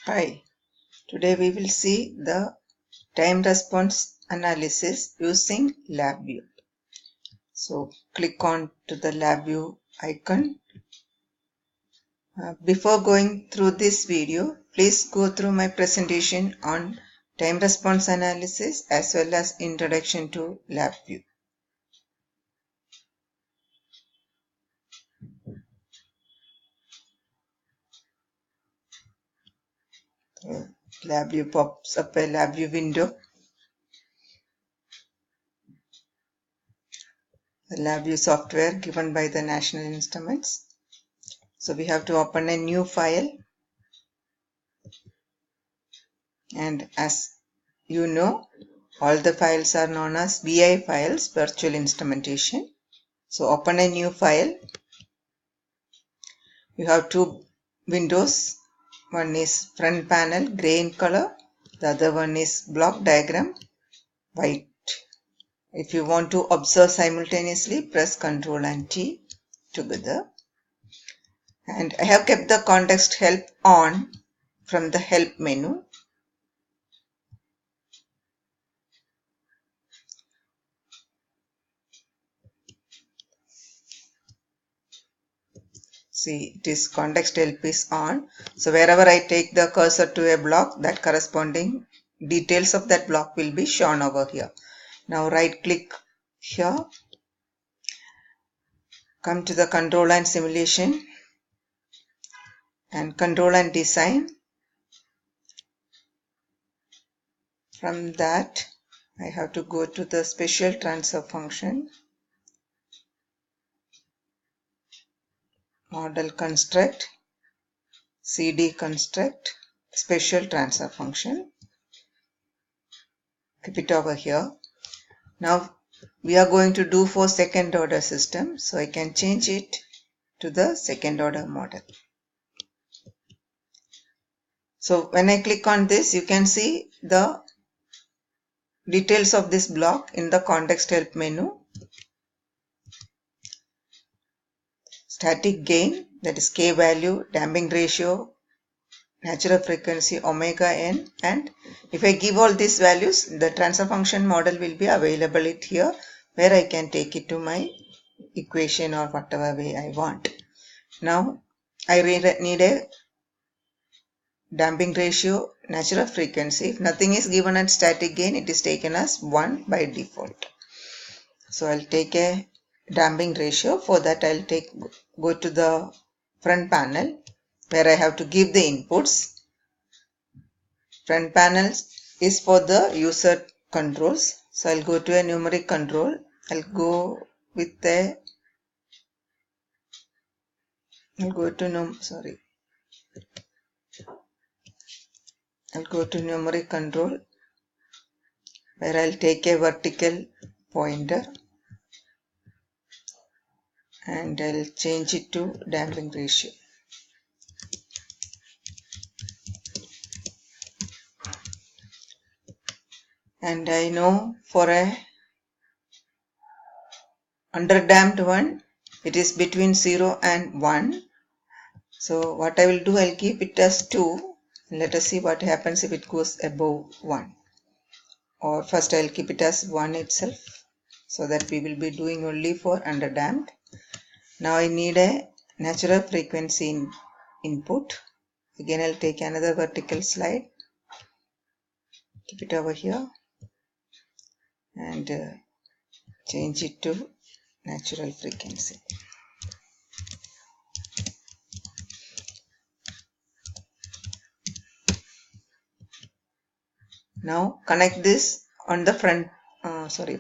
Hi, today we will see the time response analysis using LabView. So click on to the LabView icon. Before going through this video, please go through my presentation on time response analysis as well as introduction to LabView. So, LabView pops up a LabView window. The LabView software given by the National Instruments. So we have to open a new file. And as you know, all the files are known as VI files, virtual instrumentation. So open a new file. You have two windows. One is front panel, gray in color. The other one is block diagram, white. If you want to observe simultaneously, press Ctrl and T together. And I have kept the context help on from the help menu. See, it is context help is on. So wherever I take the cursor to a block, that corresponding details of that block will be shown over here. Now right click here. Come to the control and simulation and control and design. From that, I have to go to the special transfer function. Model construct, CD construct, special transfer function. Keep it over here. Now we are going to do for second order system, so I can change it to the second order model. So when I click on this, you can see the details of this block in the context help menu. Static gain, that is K value, damping ratio, natural frequency omega n, and if I give all these values, the transfer function model will be available here where I can take it to my equation or whatever way I want. Now I need a damping ratio, natural frequency. If nothing is given at static gain, it is taken as 1 by default. So I'll take a damping ratio. For that I'll go to the front panel where I have to give the inputs. Front panel is for the user controls. So I'll go to a numeric control. I'll go to numeric control where I'll take a vertical pointer and I'll change it to damping ratio. And I know for a underdamped one, it is between 0 and 1. So what I will do, I'll keep it as 2. Let us see what happens if it goes above 1. Or first I'll keep it as 1 itself, so that we will be doing only for underdamped. Now I need a natural frequency input. Again I'll take another vertical slide, keep it over here and change it to natural frequency. Now connect this on the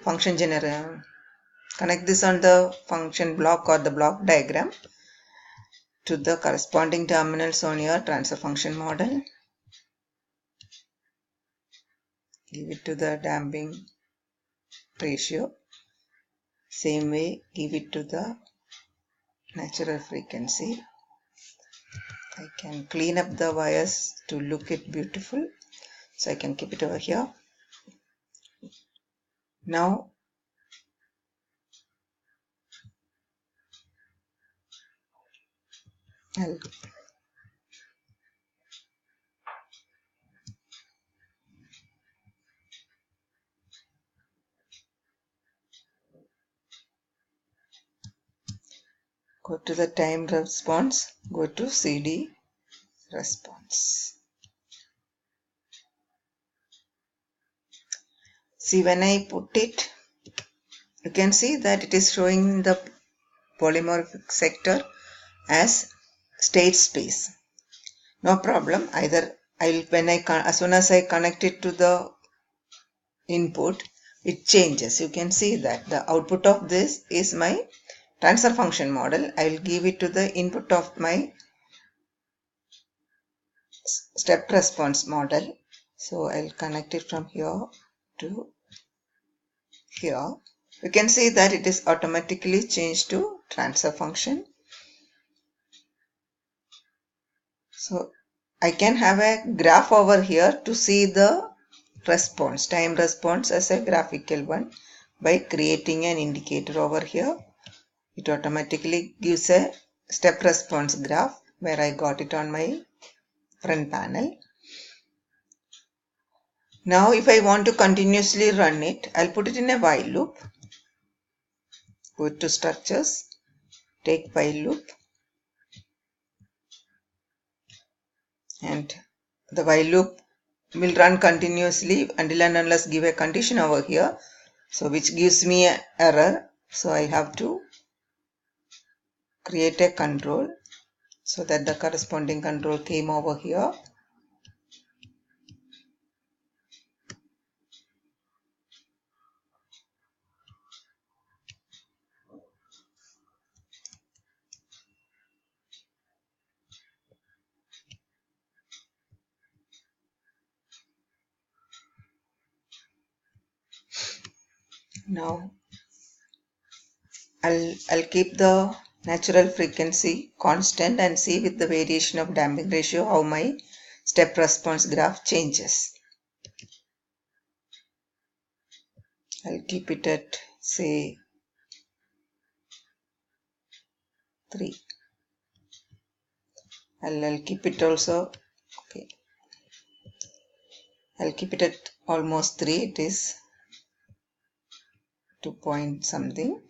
function generator. Connect this on the function block or the block diagram to the corresponding terminals on your transfer function model. Give it to the damping ratio. Same way, give it to the natural frequency. I can clean up the wires to look it beautiful. So I can keep it over here. Now I'll Go to the time response, go to CD response. See, when I put it, you can see that it is showing the polymorphic sector as state space. No problem. Either as soon as I connect it to the input, it changes. You can see that the output of this is my transfer function model. I will give it to the input of my step response model. So I'll connect it from here to here. You can see that it is automatically changed to transfer function. So I can have a graph over here to see the response, time response as a graphical one by creating an indicator over here. It automatically gives a step response graph where I got it on my front panel. Now if I want to continuously run it, I'll put it in a while loop. Go to structures, take while loop, and the while loop will run continuously until and unless give a condition over here, so which gives me an error. So I have to create a control so that the corresponding control came over here. Now I'll keep the natural frequency constant and see with the variation of damping ratio how my step response graph changes. I'll keep it at say 3. I'll keep it also, okay, I'll keep it at almost 3. It is 2 point something.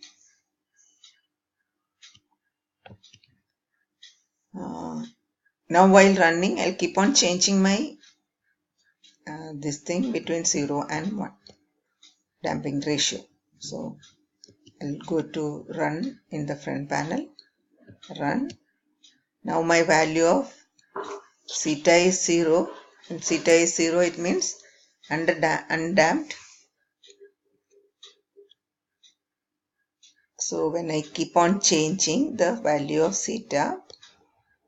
Now while running, I'll keep on changing my this thing between 0 and 1 damping ratio. So I'll go to run in the front panel, run. Now my value of theta is 0. When theta is 0, it means undamped. So when I keep on changing the value of theta,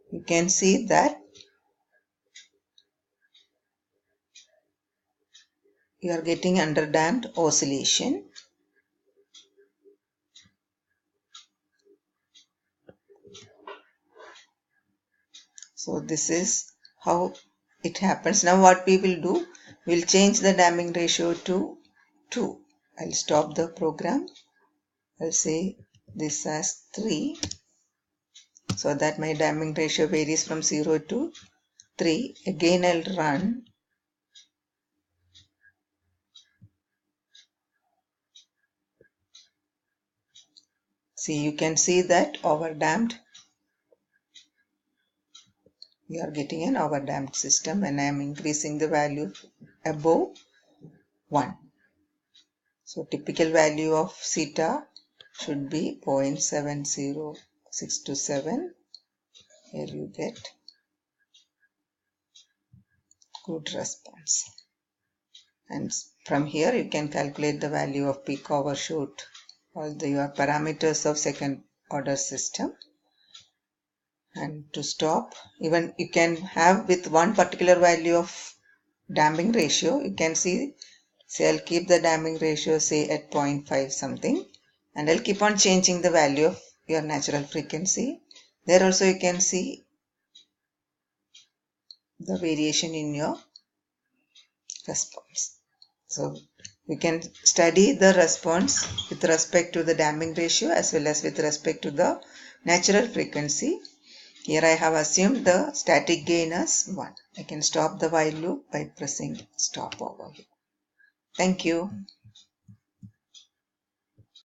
you can see that you are getting underdamped oscillation. So this is how it happens. Now what we will do, we'll change the damping ratio to 2. I'll stop the program. I'll say this as 3 so that my damping ratio varies from 0 to 3. Again I'll run. See, you can see that overdamped. We are getting an overdamped system when I am increasing the value above 1. So typical value of theta should be 0.70627. Here you get good response. And from here you can calculate the value of peak overshoot, all your parameters of second order system. And to stop, even you can have with one particular value of damping ratio, you can see, say I'll keep the damping ratio say at 0.5 something, and I'll keep on changing the value of your natural frequency. There also you can see the variation in your response. So you can study the response with respect to the damping ratio as well as with respect to the natural frequency. Here I have assumed the static gain as 1. I can stop the while loop by pressing stop over here. Thank you.